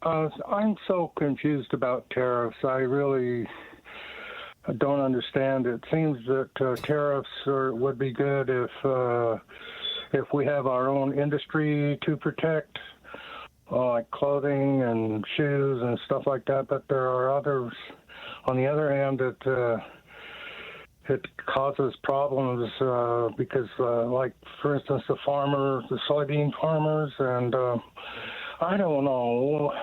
I'm so confused about tariffs. I really don't understand. It seems that tariffs would be good if we have our own industry to protect, like clothing and shoes and stuff like that. But there are others, on the other hand, that it causes problems because, like, for instance, the soybean farmers, and I don't know.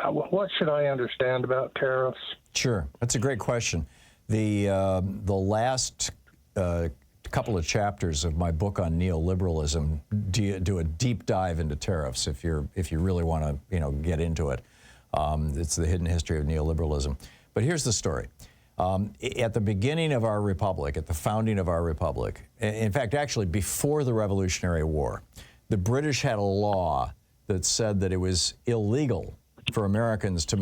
What should I understand about tariffs? Sure, that's a great question. The last couple of chapters of my book on neoliberalism do a deep dive into tariffs. If you really want to get into it, it's the hidden history of neoliberalism. But here's the story. At the beginning of our republic, at the founding of our republic, in fact, actually before the Revolutionary War, the British had a law that said that it was illegal for Americans to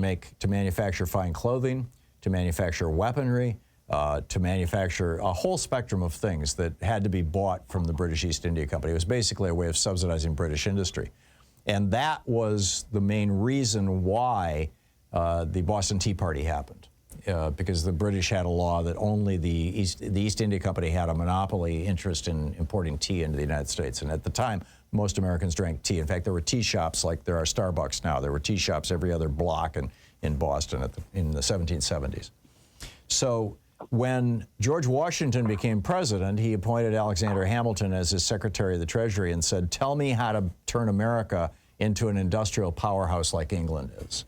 manufacture fine clothing, to manufacture weaponry, to manufacture a whole spectrum of things that had to be bought from the British East India Company. It was basically a way of subsidizing British industry. And that was the main reason why the Boston Tea Party happened. Because the British had a law that only the East India Company had a monopoly interest in importing tea into the United States. And at the time, most Americans drank tea. In fact, there were tea shops like there are Starbucks now. There were tea shops every other block in Boston in the 1770s. So when George Washington became president, he appointed Alexander Hamilton as his Secretary of the Treasury and said, tell me how to turn America into an industrial powerhouse like England is.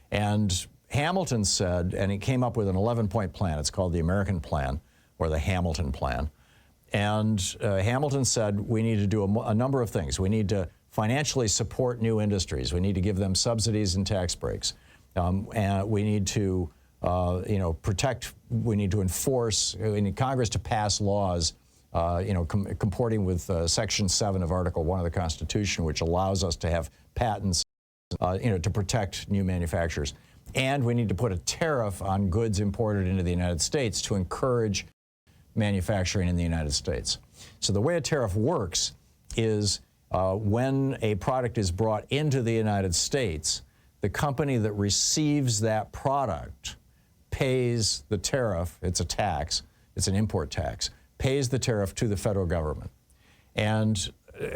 And Hamilton said, and he came up with an 11-point plan. It's called the American Plan, or the Hamilton Plan. And Hamilton said we need to do a number of things. We need to financially support new industries. We need to give them subsidies and tax breaks. And we need to, protect. We need to enforce. We need Congress to pass laws, comporting with Section 7 of Article 1 of the Constitution, which allows us to have patents, to protect new manufacturers. And we need to put a tariff on goods imported into the United States to encourage manufacturing in the United States. So the way a tariff works is when a product is brought into the United States, the company that receives that product pays the tariff. It's a tax. It's an import tax. Pays the tariff to the federal government. And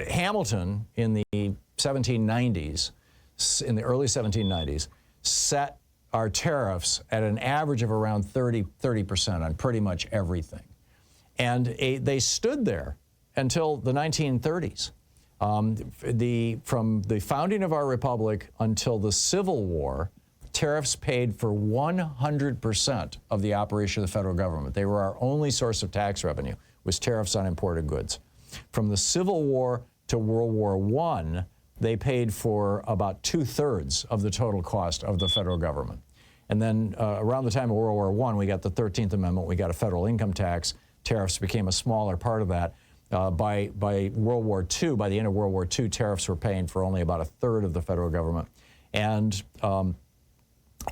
Hamilton in the 1790s, in the early 1790s, set our tariffs at an average of around 30% on pretty much everything. And they stood there until the 1930s. From the founding of our republic until the Civil War, tariffs paid for 100% of the operation of the federal government. They were our only source of tax revenue, was tariffs on imported goods. From the Civil War to World War I, they paid for about 2/3 of the total cost of the federal government. And then around the time of World War I, we got the 13th Amendment, we got a federal income tax. Tariffs became a smaller part of that. By World War II, by the end of World War II, tariffs were paying for only about 1/3 of the federal government. And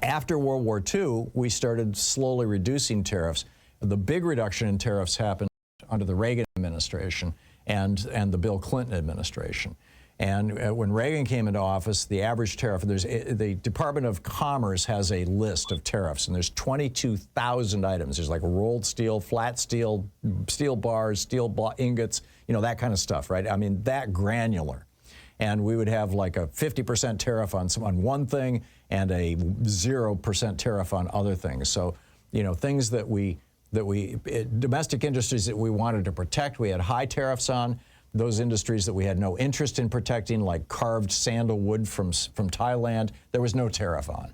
after World War II, we started slowly reducing tariffs. The big reduction in tariffs happened under the Reagan administration and the Bill Clinton administration. And when Reagan came into office, the average tariff, the Department of Commerce has a list of tariffs, and there's 22,000 items. There's like rolled steel, flat steel, steel bars, steel ingots, that kind of stuff, right? I mean, that granular. And we would have like a 50% tariff on one thing and a 0% tariff on other things. So, things domestic industries that we wanted to protect, we had high tariffs on. Those industries that we had no interest in protecting, like carved sandalwood from Thailand, there was no tariff on.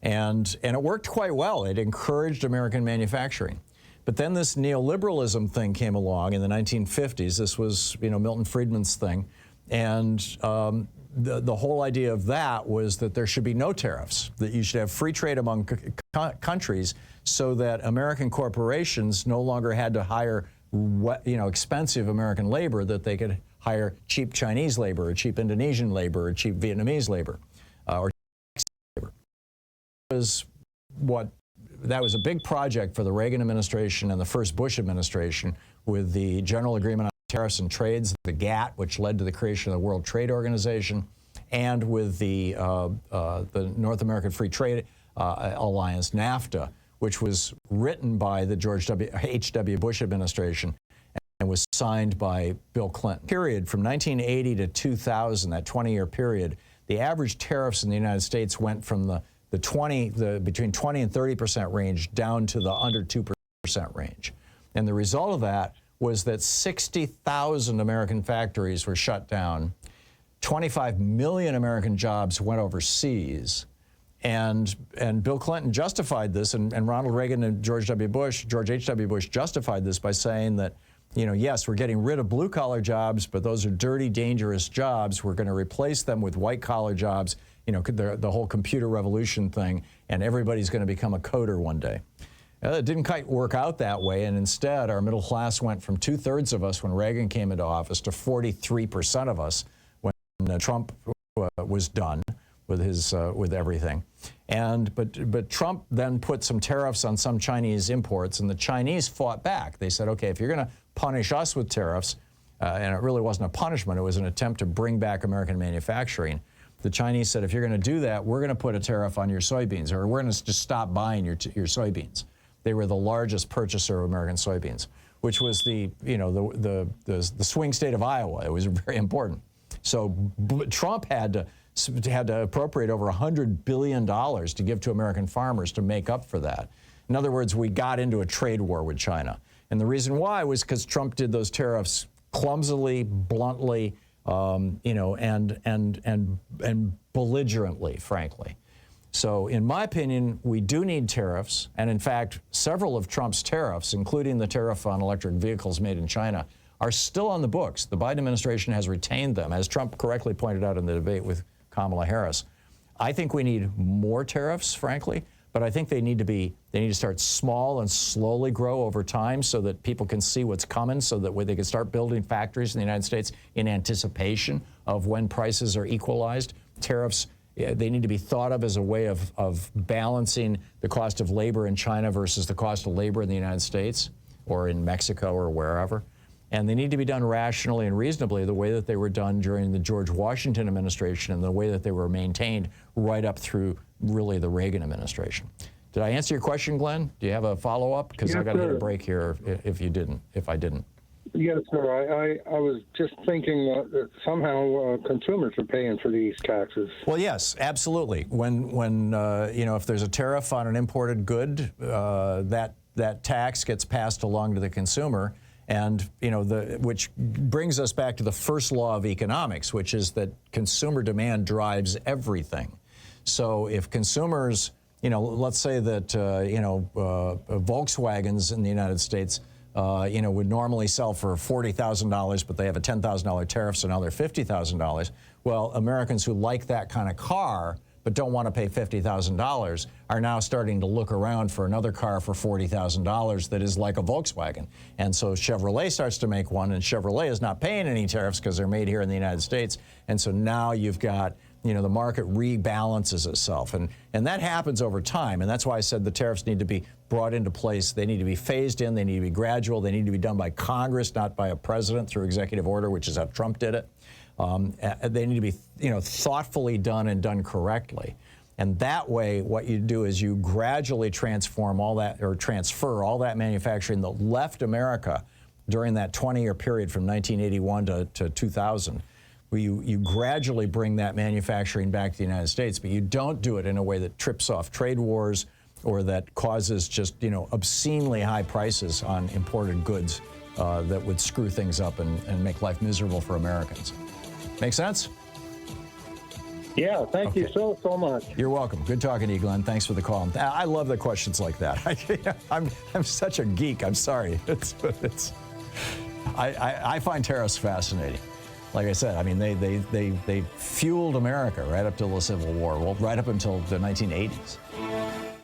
And it worked quite well. It encouraged American manufacturing. But then this neoliberalism thing came along in the 1950s. This was, Milton Friedman's thing. And the whole idea of that was that there should be no tariffs, that you should have free trade among countries so that American corporations no longer had to hire expensive American labor, that they could hire cheap Chinese labor or cheap Indonesian labor or cheap Vietnamese labor or labor. That was a big project for the Reagan administration and the first Bush administration with the General Agreement on Tariffs and Trades, the GATT, which led to the creation of the World Trade Organization, and with the North American Free Trade Alliance, NAFTA, which was written by the George H.W. Bush administration and was signed by Bill Clinton. Period from 1980 to 2000, that 20-year period, the average tariffs in the United States went from the between 20 and 30% range down to the under 2% range. And the result of that was that 60,000 American factories were shut down, 25 million American jobs went overseas, and Bill Clinton justified this, and Ronald Reagan and George H.W. Bush justified this by saying that, you know, yes, we're getting rid of blue-collar jobs, but those are dirty, dangerous jobs. We're going to replace them with white-collar jobs, you know, the whole computer revolution thing, and everybody's going to become a coder one day. It didn't quite work out that way, and instead our middle class went from 2/3 of us when Reagan came into office to 43% of us when Trump was done with his with everything. But Trump then put some tariffs on some Chinese imports, and the Chinese fought back. They said, okay, if you're going to punish us with tariffs, and it really wasn't a punishment, it was an attempt to bring back American manufacturing. The Chinese said, if you're going to do that, we're going to put a tariff on your soybeans, or we're going to just stop buying your soybeans. They were the largest purchaser of American soybeans, which was the swing state of Iowa. It was very important. So Trump had to appropriate over $100 billion to give to American farmers to make up for that. In other words, we got into a trade war with China. And the reason why was because Trump did those tariffs clumsily, bluntly, you know, and belligerently, frankly. So in my opinion, we do need tariffs. And in fact, several of Trump's tariffs, including the tariff on electric vehicles made in China, are still on the books. The Biden administration has retained them, as Trump correctly pointed out in the debate with Kamala Harris. I think we need more tariffs, frankly, but I think they need to start small and slowly grow over time so that people can see what's coming, so that they can start building factories in the United States in anticipation of when prices are equalized. Tariffs, they need to be thought of as a way of balancing the cost of labor in China versus the cost of labor in the United States or in Mexico or wherever. And they need to be done rationally and reasonably, the way that they were done during the George Washington administration and the way that they were maintained right up through really the Reagan administration. Did I answer your question, Glenn? Do you have a follow-up? Because I got to hit a break here if I didn't. Yes, sir. I was just thinking that somehow consumers are paying for these taxes. Well, yes, absolutely. When you know, if there's a tariff on an imported good, that tax gets passed along to the consumer. And, you know, which brings us back to the first law of economics, which is that consumer demand drives everything. So if consumers, you know, let's say that, you know, Volkswagens in the United States, you know, would normally sell for $40,000, but they have a $10,000 tariff, so now they're $50,000. Well, Americans who like that kind of car but don't want to pay $50,000 are now starting to look around for another car for $40,000 that is like a Volkswagen. And so Chevrolet starts to make one, and Chevrolet is not paying any tariffs because they're made here in the United States. And so now you've got, you know, the market rebalances itself. And that happens over time. And that's why I said the tariffs need to be brought into place. They need to be phased in. They need to be gradual. They need to be done by Congress, not by a president through executive order, which is how Trump did it. They need to be, you know, thoughtfully done and done correctly. And that way, what you do is you gradually transform all that, or transfer all that manufacturing that left America during that 20-year period from 1981 to 2000. You gradually bring that manufacturing back to the United States, but you don't do it in a way that trips off trade wars or that causes just, you know, obscenely high prices on imported goods that would screw things up and make life miserable for Americans. Make sense? Yeah, thank you so much. You're welcome. Good talking to you, Glenn. Thanks for the call. I love the questions like that. I'm such a geek. I'm sorry. I find tariffs fascinating. Like I said, I mean, they fueled America right up till the Civil War, well, right up until the 1980s.